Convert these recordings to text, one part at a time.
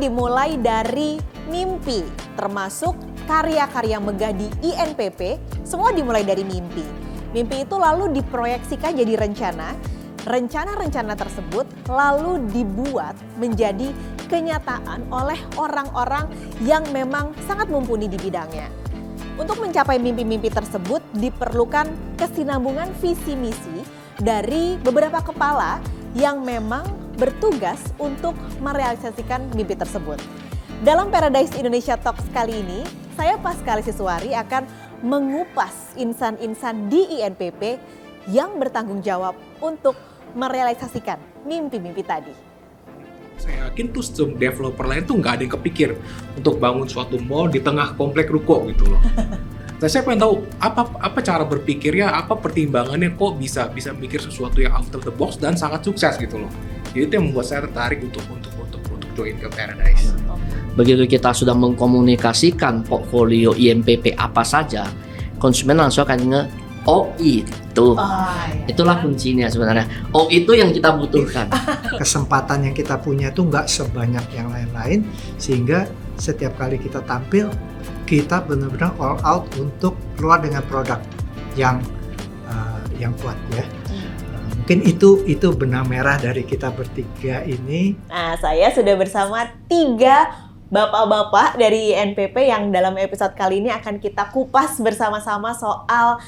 dimulai dari mimpi, termasuk karya-karya megah di INPP, semua dimulai dari mimpi. Mimpi itu lalu diproyeksikan jadi rencana. Rencana-rencana tersebut lalu dibuat menjadi kenyataan oleh orang-orang yang memang sangat mumpuni di bidangnya. Untuk mencapai mimpi-mimpi tersebut diperlukan kesinambungan visi misi dari beberapa kepala yang memang bertugas untuk merealisasikan mimpi tersebut. Dalam Paradise Indonesia Talks kali ini, saya Paskali Siswari akan mengupas insan-insan di INPP yang bertanggung jawab untuk merealisasikan mimpi-mimpi tadi. Saya yakin tuh sistem developer lain tuh nggak ada yang kepikir untuk bangun suatu mall di tengah komplek ruko gitu loh. Nah, saya pengen tahu apa cara berpikirnya, apa pertimbangannya kok bisa mikir sesuatu yang out of the box dan sangat sukses gitu loh. Jadi itu yang membuat saya tertarik untuk join ke Paradise. Begitu kita sudah mengkomunikasikan portfolio INPP apa saja, konsumen langsung akan ingat, oh itu. Itulah kuncinya sebenarnya. Oh itu yang kita butuhkan. Kesempatan yang kita punya itu nggak sebanyak yang lain-lain, sehingga setiap kali kita tampil, kita benar-benar all out untuk keluar dengan produk yang kuat ya. Mungkin itu benang merah dari kita bertiga ini. Nah, saya sudah bersama 3 bapak-bapak dari INPP yang dalam episode kali ini akan kita kupas bersama-sama soal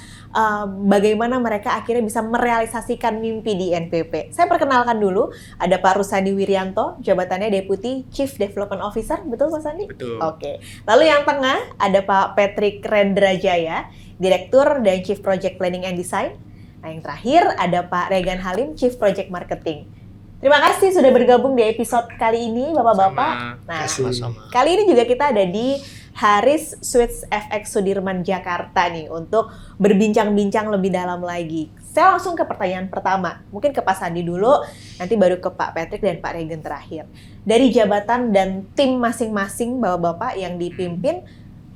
bagaimana mereka akhirnya bisa merealisasikan mimpi di INPP. Saya perkenalkan dulu, ada Pak Rusandi Wiryanto, jabatannya Deputy Chief Development Officer, betul Pak Sandi? Betul. Oke. Lalu yang tengah ada Pak Patrick Rendrajaya, Direktur dan Chief Project Planning and Design. Nah, yang terakhir ada Pak Regan Halim, Chief Project Marketing. Terima kasih sudah bergabung di episode kali ini, Bapak-Bapak. Nah, kali ini juga kita ada di Haris Suites FX Sudirman, Jakarta nih untuk berbincang-bincang lebih dalam lagi. Saya langsung ke pertanyaan pertama, mungkin ke Pak Sandi dulu, nanti baru ke Pak Patrick dan Pak Regan terakhir. Dari jabatan dan tim masing-masing Bapak-Bapak yang dipimpin,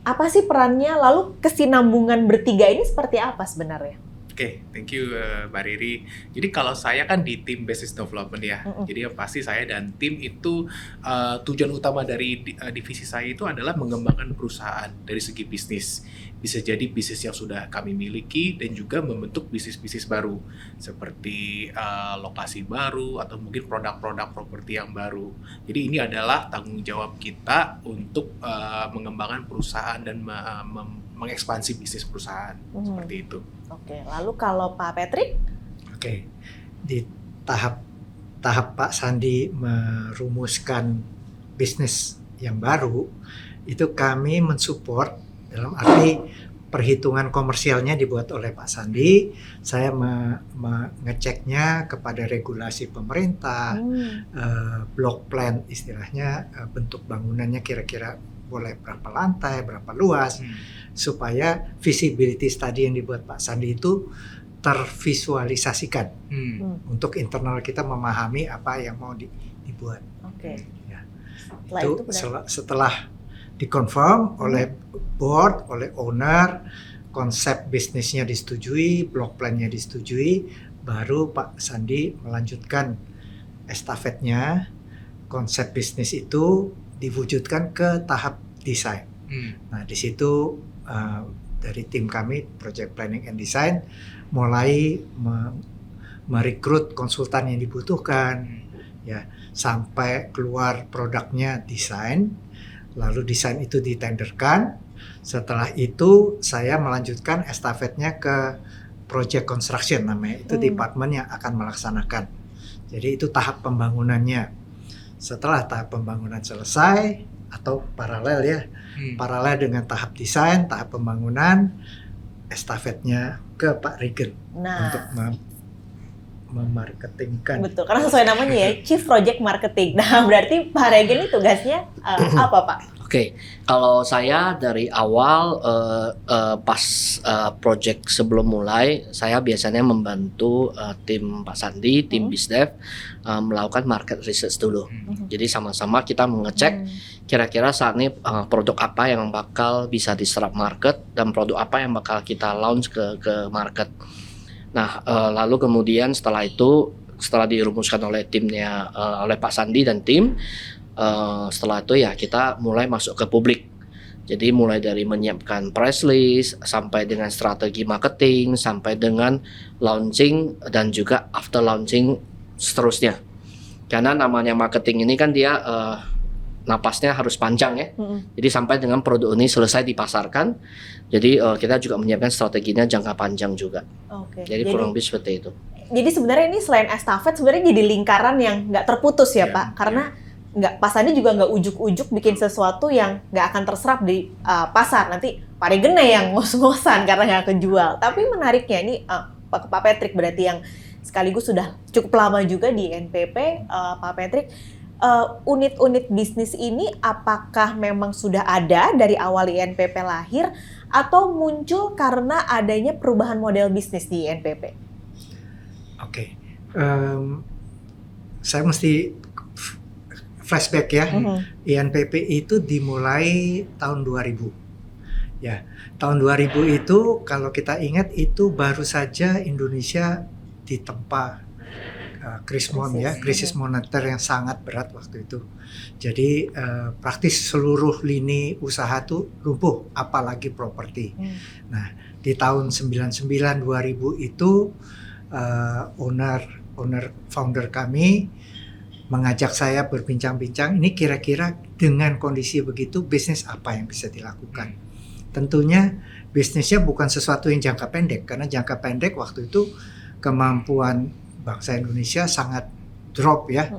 apa sih perannya? Lalu kesinambungan bertiga ini seperti apa sebenarnya? Oke, thank you Mbak Riri. Jadi kalau saya kan di tim business development ya. Jadi yang pasti saya dan tim itu tujuan utama dari divisi saya itu adalah mengembangkan perusahaan dari segi bisnis. Bisa jadi bisnis yang sudah kami miliki dan juga membentuk bisnis-bisnis baru seperti lokasi baru atau mungkin produk-produk properti yang baru. Jadi ini adalah tanggung jawab kita untuk mengembangkan perusahaan dan mengekspansi bisnis perusahaan seperti itu. Oke, lalu kalau Pak Patrick? Oke, di tahap Pak Sandi merumuskan bisnis yang baru, itu kami mensupport dalam arti perhitungan komersialnya dibuat oleh Pak Sandi, saya mengeceknya kepada regulasi pemerintah, block plan istilahnya, bentuk bangunannya kira-kira boleh berapa lantai, berapa luas, supaya visibility study yang dibuat Pak Sandi itu tervisualisasikan untuk internal kita memahami apa yang mau dibuat. Oke. Ya. Itu setelah dikonfirm oleh board, oleh owner, konsep bisnisnya disetujui, block plan-nya disetujui, baru Pak Sandi melanjutkan estafetnya, konsep bisnis itu diwujudkan ke tahap desain. Nah, di situ dari tim kami Project Planning and Design mulai merekrut konsultan yang dibutuhkan, ya, sampai keluar produknya desain, lalu desain itu ditenderkan. Setelah itu saya melanjutkan estafetnya ke Project Construction namanya, itu departemen yang akan melaksanakan. Jadi itu tahap pembangunannya. Setelah tahap pembangunan selesai atau paralel ya, paralel dengan tahap desain, tahap pembangunan, estafetnya ke Pak Regan untuk memarketingkan. Betul, karena sesuai namanya ya, Chief Project Marketing. Nah, berarti Pak Regan ini tugasnya apa Pak? Oke, kalau saya dari awal pas project sebelum mulai, saya biasanya membantu tim Pak Sandi, tim BizDev melakukan market research dulu. Jadi sama-sama kita mengecek kira-kira saat ini produk apa yang bakal bisa diserap market dan produk apa yang bakal kita launch ke market. Nah, lalu kemudian setelah itu, setelah dirumuskan oleh timnya, oleh Pak Sandi dan tim, Setelah itu ya kita mulai masuk ke publik. Jadi mulai dari menyiapkan press list sampai dengan strategi marketing sampai dengan launching dan juga after launching seterusnya. Karena namanya marketing ini kan dia napasnya harus panjang ya. Jadi sampai dengan produk ini selesai dipasarkan. Jadi kita juga menyiapkan strateginya jangka panjang juga. Oke. Jadi kurang lebih seperti itu. Jadi sebenarnya ini selain estafet sebenarnya jadi lingkaran yang nggak terputus ya Pak, karena nggak Pak Sandi juga nggak ujuk-ujuk bikin sesuatu yang nggak akan terserap di pasar, nanti Pak Regena yang ngos-ngosan karena nggak kejual. Tapi menariknya ini Pak Patrick berarti yang sekaligus sudah cukup lama juga di NPP, Pak Patrick, unit-unit bisnis ini apakah memang sudah ada dari awal INPP lahir atau muncul karena adanya perubahan model bisnis di INPP? Oke, saya mesti flashback ya. INPP itu dimulai tahun 2000. Ya, tahun 2000 itu kalau kita ingat itu baru saja Indonesia ditempa krisis moneter yang sangat berat waktu itu. Jadi praktis seluruh lini usaha tuh lumpuh, apalagi properti. Nah, di tahun 99 2000 itu founder kami mengajak saya berbincang-bincang, ini kira-kira dengan kondisi begitu bisnis apa yang bisa dilakukan. Tentunya bisnisnya bukan sesuatu yang jangka pendek, karena jangka pendek waktu itu kemampuan bangsa Indonesia sangat drop ya,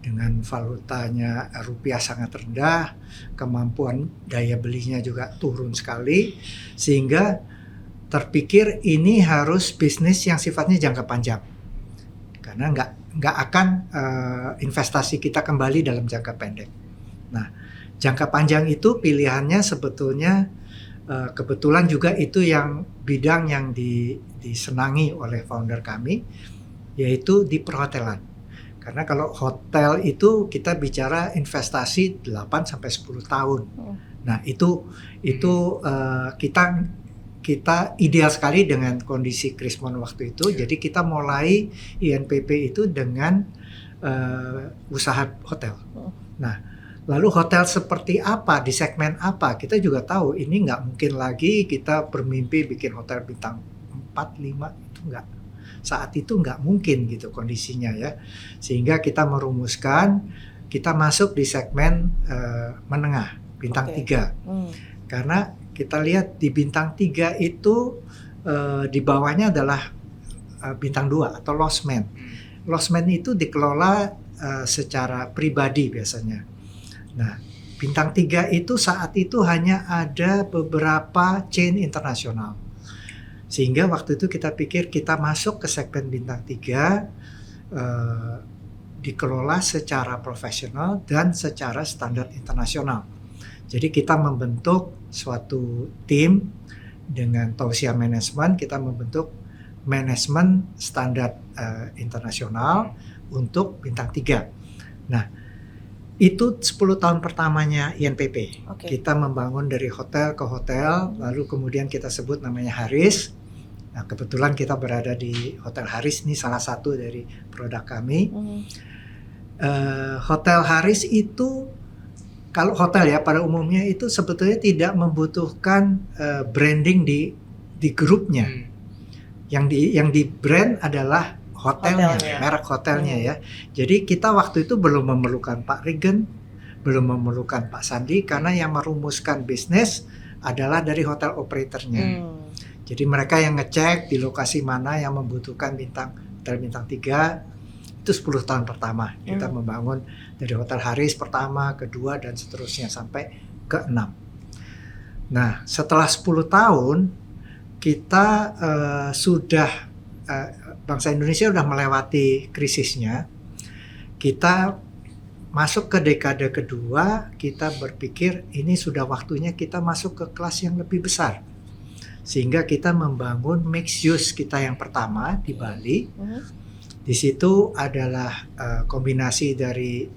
dengan valutanya rupiah sangat rendah, kemampuan daya belinya juga turun sekali, sehingga terpikir ini harus bisnis yang sifatnya jangka panjang, karena nggak akan investasi kita kembali dalam jangka pendek. Nah, jangka panjang itu pilihannya sebetulnya kebetulan juga itu yang bidang yang disenangi oleh founder kami, yaitu di perhotelan. Karena kalau hotel itu kita bicara investasi 8 sampai 10 tahun. Nah, itu kita ideal sekali dengan kondisi krismon waktu itu. Jadi kita mulai INPP itu dengan usaha hotel. Nah, lalu hotel seperti apa, di segmen apa, kita juga tahu ini nggak mungkin lagi kita bermimpi bikin hotel bintang 4, 5, itu nggak. Saat itu nggak mungkin gitu kondisinya ya. Sehingga kita merumuskan, kita masuk di segmen menengah, bintang 3. Karena kita lihat di bintang 3 itu di bawahnya adalah bintang 2 atau losmen. Losmen itu dikelola secara pribadi biasanya. Nah, bintang 3 itu saat itu hanya ada beberapa chain internasional. Sehingga waktu itu kita pikir kita masuk ke segmen bintang 3 dikelola secara profesional dan secara standar internasional. Jadi kita membentuk suatu tim dengan tausiah manajemen, kita membentuk manajemen standar internasional untuk bintang 3. Nah, itu 10 tahun pertamanya INPP. Kita membangun dari hotel ke hotel, lalu kemudian kita sebut namanya Haris. Nah, kebetulan kita berada di Hotel Haris, ini salah satu dari produk kami. Hotel Haris itu, kalau hotel ya pada umumnya itu sebetulnya tidak membutuhkan branding di grupnya. Yang di brand adalah hotelnya, merek hotelnya ya. Jadi kita waktu itu belum memerlukan Pak Regen, belum memerlukan Pak Sandi, karena yang merumuskan bisnis adalah dari hotel operatornya. Jadi mereka yang ngecek di lokasi mana yang membutuhkan hotel bintang 3. Itu 10 tahun pertama kita membangun dari Hotel Haris pertama, kedua, dan seterusnya sampai ke-6. Nah, setelah 10 tahun kita bangsa Indonesia sudah melewati krisisnya. Kita masuk ke dekade kedua, kita berpikir ini sudah waktunya kita masuk ke kelas yang lebih besar. Sehingga kita membangun mixed use kita yang pertama di Bali. Di situ adalah kombinasi dari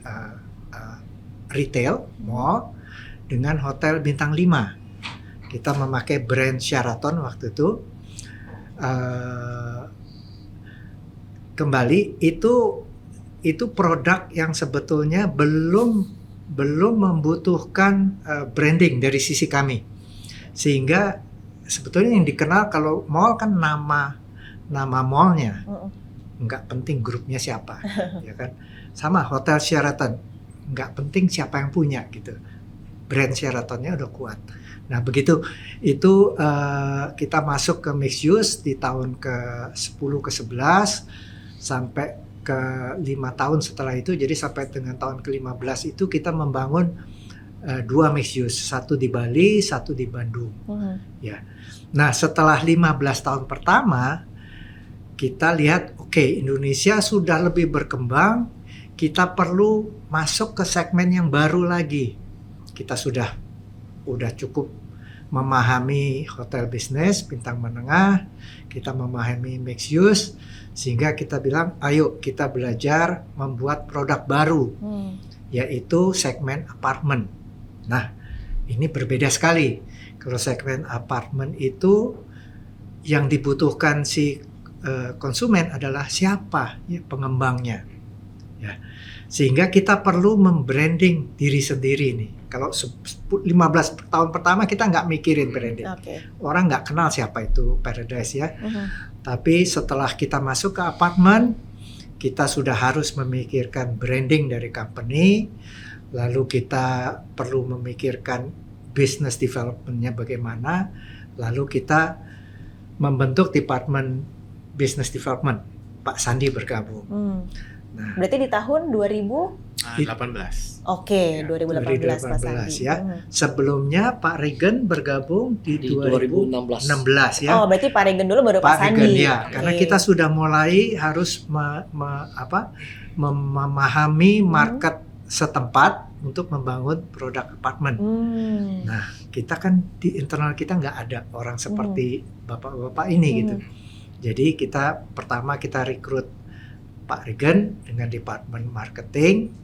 retail, mall, dengan hotel bintang 5. Kita memakai brand Sheraton waktu itu. Kembali itu produk yang sebetulnya belum belum membutuhkan branding dari sisi kami, sehingga sebetulnya yang dikenal kalau mall kan nama mallnya, nggak penting grupnya siapa, ya kan. Sama hotel Sheraton, nggak penting siapa yang punya gitu, brand Sheratonnya udah kuat. Nah begitu itu kita masuk ke mixed use di tahun ke-10 ke-11 sampai ke 5 tahun setelah itu, jadi sampai dengan tahun ke-15 itu kita membangun 2 mixed use, satu di Bali, satu di Bandung. Ya. Nah setelah 15 tahun pertama kita lihat oke, Indonesia sudah lebih berkembang, kita perlu masuk ke segmen yang baru lagi. Kita sudah cukup memahami hotel bisnis bintang menengah, kita memahami mixed use, sehingga kita bilang ayo kita belajar membuat produk baru, yaitu segmen apartemen. Nah ini berbeda sekali. Kalau segmen apartemen itu yang dibutuhkan si konsumen adalah siapa ya, pengembangnya, ya. Sehingga kita perlu membranding diri sendiri nih. Kalau 15 tahun pertama kita nggak mikirin branding, orang nggak kenal siapa itu Paradise ya. Tapi setelah kita masuk ke apartemen, kita sudah harus memikirkan branding dari company, lalu kita perlu memikirkan business development-nya bagaimana, lalu kita membentuk departemen business development. Pak Sandi bergabung. Nah, berarti di tahun 2018. Oke, Ya, 2018 Pak Sandi. ya. Sebelumnya Pak Regen bergabung di 2016 ya. Oh, berarti Pak Regen dulu baru Pak Sandi. Regen ya, karena kita sudah mulai harus memahami market setempat untuk membangun produk apartemen. Nah, kita kan di internal kita nggak ada orang seperti bapak-bapak ini gitu. Jadi pertama kita rekrut Pak Regen dengan departemen marketing,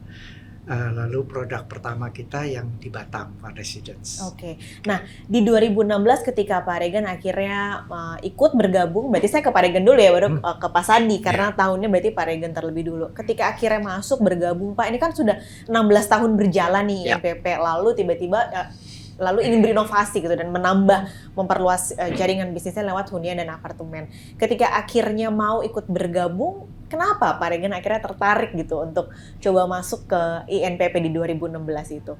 lalu produk pertama kita yang di Batam, Van Residence. Oke, nah di 2016 ketika Pak Regen akhirnya ikut bergabung, berarti saya ke Pak Regen dulu ya, baru ke Pak Sandi, karena tahunnya berarti Pak Regen terlebih dulu. Ketika akhirnya masuk bergabung, Pak, ini kan sudah 16 tahun berjalan nih INPP, lalu tiba-tiba lalu ingin berinovasi gitu dan memperluas jaringan bisnisnya lewat hunian dan apartemen. Ketika akhirnya mau ikut bergabung, kenapa Pak Regen akhirnya tertarik gitu untuk coba masuk ke INPP di 2016 itu?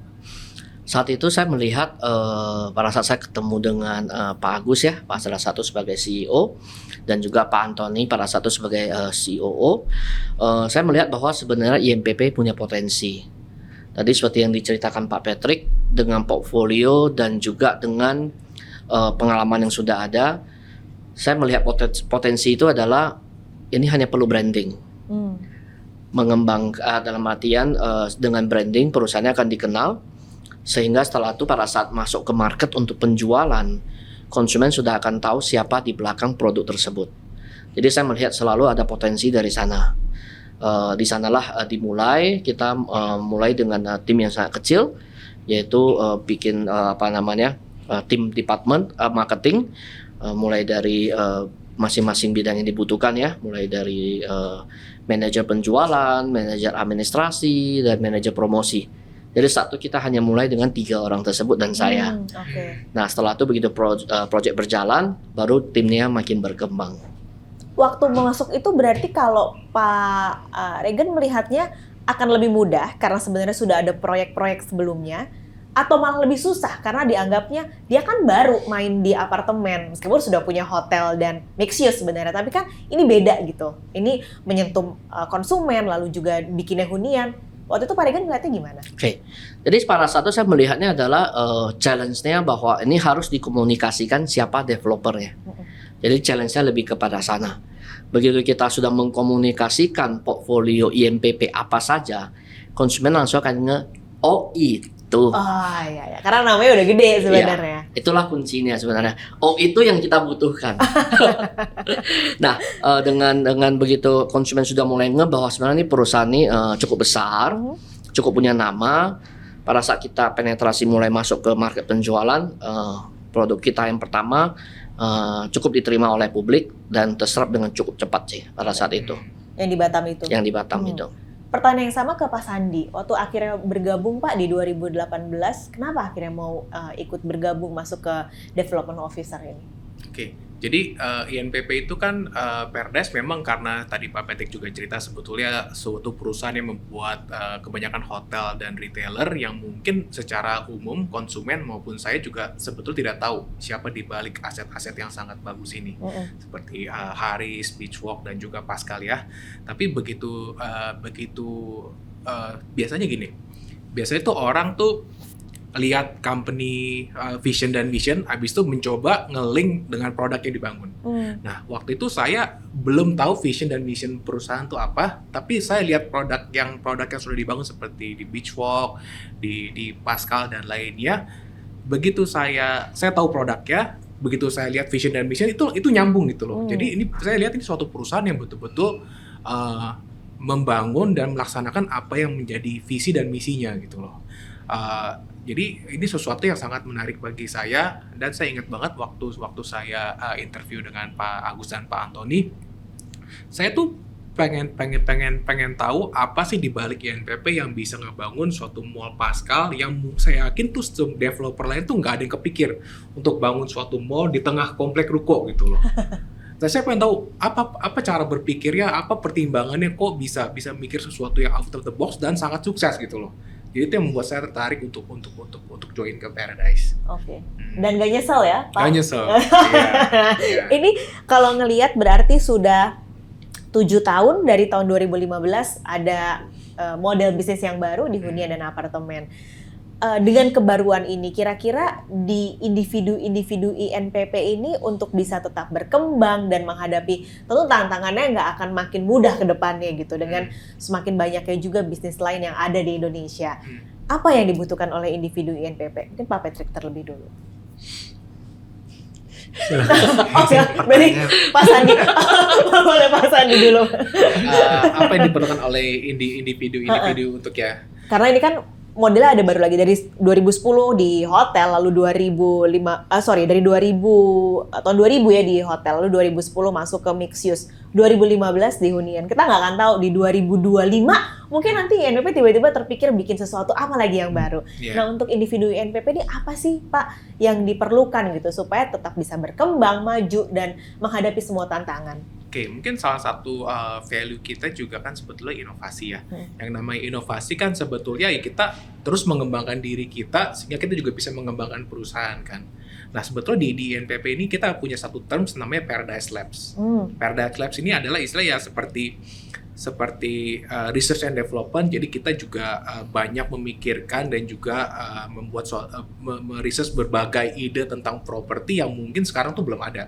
Saat itu saya melihat pada saat saya ketemu dengan Pak Agus ya, Pak salah satu sebagai CEO, dan juga Pak Antoni pada satu sebagai COO, saya melihat bahwa sebenarnya INPP punya potensi. Tadi seperti yang diceritakan Pak Patrick, dengan portfolio dan juga dengan pengalaman yang sudah ada, saya melihat potensi itu adalah ini hanya perlu branding. Mengembang dalam artian dengan branding perusahaannya akan dikenal, sehingga setelah itu pada saat masuk ke market untuk penjualan, konsumen sudah akan tahu siapa di belakang produk tersebut. Jadi saya melihat selalu ada potensi dari sana. Di sanalah dimulai, kita mulai dengan tim yang sangat kecil, yaitu bikin tim department marketing, mulai dari masing-masing bidang yang dibutuhkan ya, mulai dari manajer penjualan, manajer administrasi, dan manajer promosi. Jadi saat itu kita hanya mulai dengan 3 orang tersebut dan saya. Nah setelah itu begitu project berjalan, baru timnya makin berkembang. Waktu masuk itu berarti kalau Pak Regen melihatnya akan lebih mudah karena sebenarnya sudah ada proyek-proyek sebelumnya, atau malah lebih susah karena dianggapnya dia kan baru main di apartemen meskipun sudah punya hotel dan mixed use sebenarnya, tapi kan ini beda gitu. Ini menyentuh konsumen lalu juga bikinnya hunian. Waktu itu Pak Regen melihatnya gimana? Oke. Jadi pada saat itu saya melihatnya adalah challenge-nya bahwa ini harus dikomunikasikan siapa developernya. Jadi challenge-nya lebih kepada sana. Begitu kita sudah mengkomunikasikan portfolio INPP apa saja, konsumen langsung akan oh itu. Oh iya, karena namanya udah gede sebenarnya. Ya, itulah kuncinya sebenarnya. Oh itu yang kita butuhkan. Nah dengan begitu konsumen sudah mulai bahwa sebenarnya ini perusahaan ini cukup besar, cukup punya nama. Pada saat kita penetrasi mulai masuk ke market penjualan, produk kita yang pertama cukup diterima oleh publik dan terserap dengan cukup cepat sih pada saat itu. Yang di Batam itu? Yang di Batam itu. pertanyaan yang sama ke Pak Sandi. Waktu akhirnya bergabung Pak di 2018, kenapa akhirnya mau ikut bergabung masuk ke Development Officer ini? Oke, jadi INPP itu kan Perdes memang karena tadi Pak Patrick juga cerita sebetulnya suatu perusahaan yang membuat kebanyakan hotel dan retailer yang mungkin secara umum konsumen maupun saya juga sebetulnya tidak tahu siapa di balik aset-aset yang sangat bagus ini. Seperti Haris, Beachwalk dan juga Pascal ya. Tapi begitu biasanya gini. Biasanya tuh orang tuh lihat company vision dan mission, abis itu mencoba nge-link dengan produk yang dibangun. Nah, waktu itu saya belum tahu vision dan mission perusahaan itu apa, tapi saya lihat produk yang sudah dibangun seperti di Beachwalk, di Pascal dan lainnya. Begitu saya tahu produknya, begitu saya lihat vision dan mission itu nyambung gitu loh. Jadi ini saya lihat ini suatu perusahaan yang betul-betul membangun dan melaksanakan apa yang menjadi visi dan misinya gitu loh. Jadi ini sesuatu yang sangat menarik bagi saya, dan saya ingat banget waktu saya interview dengan Pak Agus dan Pak Antoni, saya tuh pengen tahu apa sih di balik INPP yang bisa ngebangun suatu mall Pascal yang saya yakin tuh developer lain tuh nggak ada yang kepikir untuk bangun suatu mall di tengah komplek ruko gitu loh. Nah, saya pengen tahu apa cara berpikirnya, apa pertimbangannya kok bisa mikir sesuatu yang out of the box dan sangat sukses gitu loh. Jadi itu yang membuat saya tertarik untuk join ke Paradise. Oke. Dan gak nyesel ya, Pak? Gak nyesel. Iya. Ini kalau ngelihat berarti sudah 7 tahun dari tahun 2015 ada model bisnis yang baru di hunian dan apartemen. Dengan kebaruan ini, kira-kira di individu-individu INPP ini untuk bisa tetap berkembang dan menghadapi, tentu tantangannya nggak akan makin mudah ke depannya gitu, dengan semakin banyaknya juga bisnis lain yang ada di Indonesia. Apa yang dibutuhkan oleh individu INPP? Mungkin Pak Patrick terlebih dulu. Oke, berarti Pak Sandi. Boleh Pak Sandi dulu. Apa yang diperlukan oleh individu untuk ya? Karena ini kan modelnya ada baru lagi dari 2010 di hotel, lalu dari 2000 tahun 2000 ya di hotel, lalu 2010 masuk ke mixed use, 2015 di hunian. Kita nggak akan tahu di 2025 mungkin nanti INPP tiba-tiba terpikir bikin sesuatu apa lagi yang baru. Nah, untuk individu INPP ini apa sih Pak yang diperlukan gitu supaya tetap bisa berkembang, maju dan menghadapi semua tantangan? Oke, mungkin salah satu value kita juga kan sebetulnya inovasi ya. Yang namanya inovasi kan sebetulnya ya kita terus mengembangkan diri kita sehingga kita juga bisa mengembangkan perusahaan kan. Nah, sebetulnya di INPP ini kita punya satu terms namanya Paradise Labs. Paradise Labs ini adalah istilah ya seperti research and development. Jadi kita juga banyak memikirkan dan juga membuat research berbagai ide tentang properti yang mungkin sekarang tuh belum ada.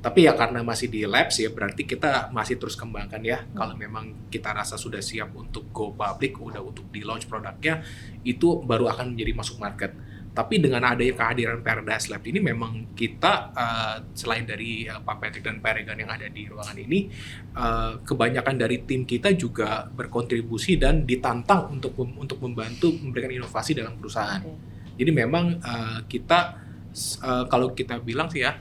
Tapi ya karena masih di labs ya berarti kita masih terus kembangkan ya. Kalau memang kita rasa sudah siap untuk go public, udah untuk di launch produknya, itu baru akan menjadi masuk market. Tapi dengan adanya kehadiran Paradise Lab ini memang kita selain dari Pak Patrick dan Pak Regan yang ada di ruangan ini, kebanyakan dari tim kita juga berkontribusi dan ditantang untuk membantu memberikan inovasi dalam perusahaan. Jadi memang kita kalau kita bilang sih ya,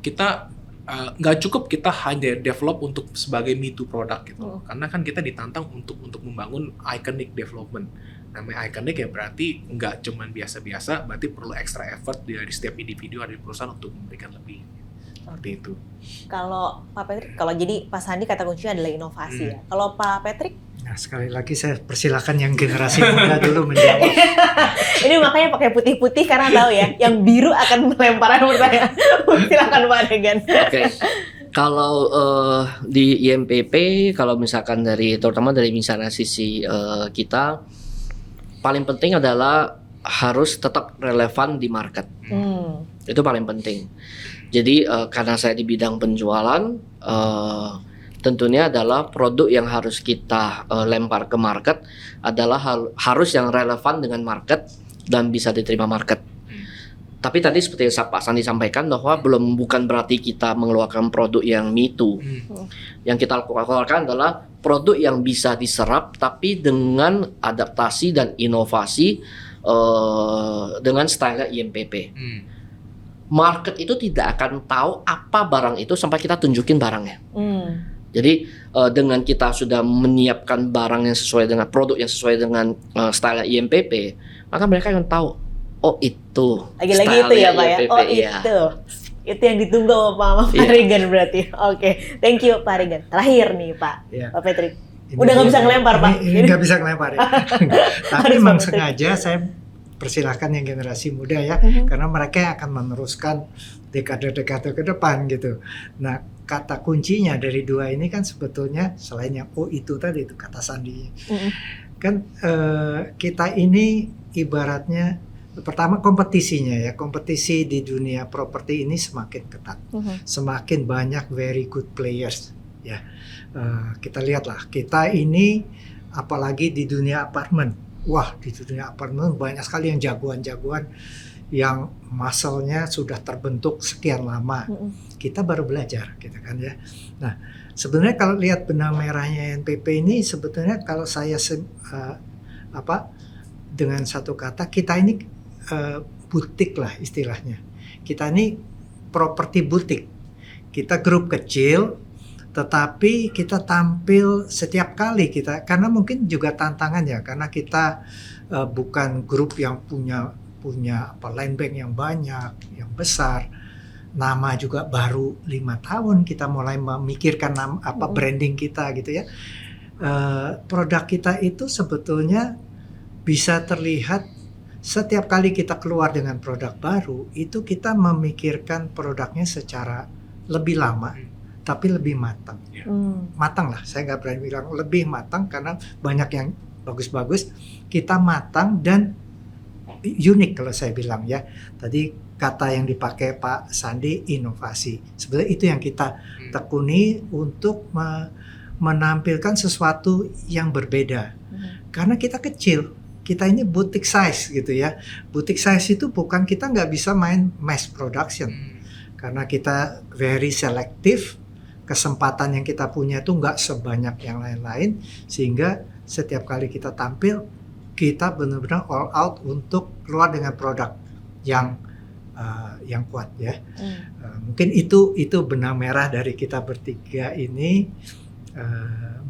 kita nggak cukup kita hanya develop untuk sebagai me too produk gitu, karena kan kita ditantang untuk membangun iconic development. Namanya iconic ya berarti nggak cuman biasa-biasa, berarti perlu extra effort dari setiap individu ada di perusahaan untuk memberikan lebih. Seperti itu. Kalau Pak Patrick, jadi Pak Sandi kata kuncinya adalah inovasi ya. Kalau Pak Patrick? Nah, sekali lagi saya persilakan yang generasi muda dulu menjawab. Ini makanya pakai putih-putih karena tahu ya, yang biru akan melempar pertanyaan. Silakan Pak Regan. Oke. Kalau di INPP, kalau misalkan terutama dari misalnya sisi kita, paling penting adalah harus tetap relevan di market. Itu paling penting. Jadi karena saya di bidang penjualan, tentunya adalah produk yang harus kita lempar ke market adalah harus yang relevan dengan market dan bisa diterima market. Tapi tadi seperti yang Pak Sandi sampaikan bahwa bukan berarti kita mengeluarkan produk yang me too. Yang kita keluarkan adalah produk yang bisa diserap tapi dengan adaptasi dan inovasi dengan style INPP. Market itu tidak akan tahu apa barang itu sampai kita tunjukin barangnya. Jadi dengan kita sudah menyiapkan barang yang sesuai dengan produk yang sesuai dengan style IMPP, maka mereka akan tahu, oh itu Lagi-lagi itu ya Pak ya. IMPP, Oh iya. itu yang ditunggu sama Pak Iya. Regan berarti. Oke, thank you Pak Regan. Terakhir nih Pak, Iya. Pak Patrick. Ini Udah nggak dia, bisa ngelempar, Pak. Ini nggak bisa ngelempar ya. Tapi Harus memang Pak. sengaja saya persilahkan yang generasi muda ya, karena mereka yang akan meneruskan dekade-dekade ke depan gitu. Nah, kata kuncinya dari dua ini kan sebetulnya selain yang itu tadi itu kata sandi. Kan kita ini ibaratnya pertama kompetisinya ya, kompetisi di dunia properti ini semakin ketat, semakin banyak very good players ya. Kita lihatlah kita ini apalagi di dunia apartemen, wah di dunia apartemen banyak sekali yang jagoan-jagoan yang muscle-nya sudah terbentuk sekian lama. Kita baru belajar gitu kan ya. Nah sebenarnya kalau lihat benang merahnya NPP ini sebetulnya kalau saya dengan satu kata kita ini butik lah istilahnya. Kita ini properti butik. Kita grup kecil, tetapi kita tampil setiap kali kita, karena mungkin juga tantangan ya, karena kita bukan grup yang punya land bank yang banyak, yang besar. Nama juga baru 5 tahun kita mulai memikirkan branding kita gitu ya. Produk kita itu sebetulnya bisa terlihat setiap kali kita keluar dengan produk baru, itu kita memikirkan produknya secara lebih lama, tapi lebih matang. Matang lah, saya nggak berani bilang lebih matang karena banyak yang bagus-bagus. Kita matang dan unik kalau saya bilang ya. Tadi kata yang dipakai Pak Sandi, inovasi. Sebenarnya itu yang kita tekuni untuk menampilkan sesuatu yang berbeda. Karena kita kecil. Kita ini boutique size gitu ya. Boutique size itu bukan kita nggak bisa main mass production. Karena kita very selective, kesempatan yang kita punya itu nggak sebanyak yang lain-lain. Sehingga setiap kali kita tampil, kita benar-benar all out untuk keluar dengan produk yang kuat ya. Mungkin itu benang merah dari kita bertiga ini,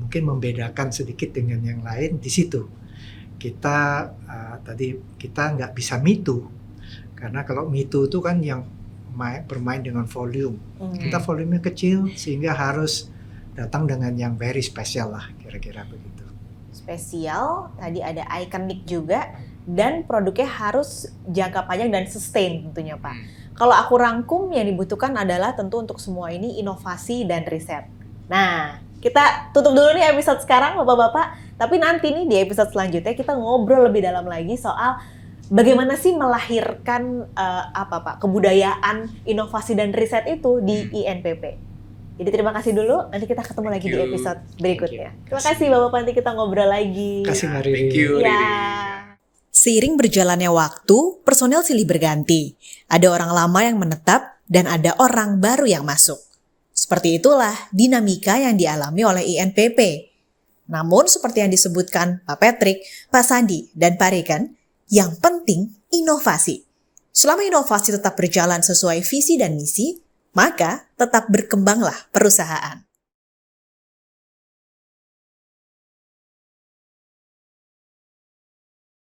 mungkin membedakan sedikit dengan yang lain di situ. Kita nggak bisa me too, karena kalau me too itu kan yang bermain dengan volume. Kita volumenya kecil sehingga harus datang dengan yang very special lah, kira-kira begitu. Spesial, tadi ada ikonik juga, dan produknya harus jangka panjang dan sustain tentunya Pak. Kalau aku rangkum yang dibutuhkan adalah tentu untuk semua ini inovasi dan riset. Nah, kita tutup dulu nih episode sekarang Bapak-Bapak. Tapi nanti nih di episode selanjutnya kita ngobrol lebih dalam lagi soal bagaimana sih melahirkan kebudayaan, inovasi dan riset itu di INPP. Jadi terima kasih dulu, nanti kita ketemu lagi di episode berikutnya. Terima kasih Bapak, nanti kita ngobrol lagi. Terima kasih Riri. Thank you Ya. Riri. Seiring berjalannya waktu, personel silih berganti. Ada orang lama yang menetap dan ada orang baru yang masuk. Seperti itulah dinamika yang dialami oleh INPP. Namun seperti yang disebutkan Pak Patrick, Pak Sandi, dan Pak Regan, yang penting inovasi. Selama inovasi tetap berjalan sesuai visi dan misi, maka tetap berkembanglah perusahaan.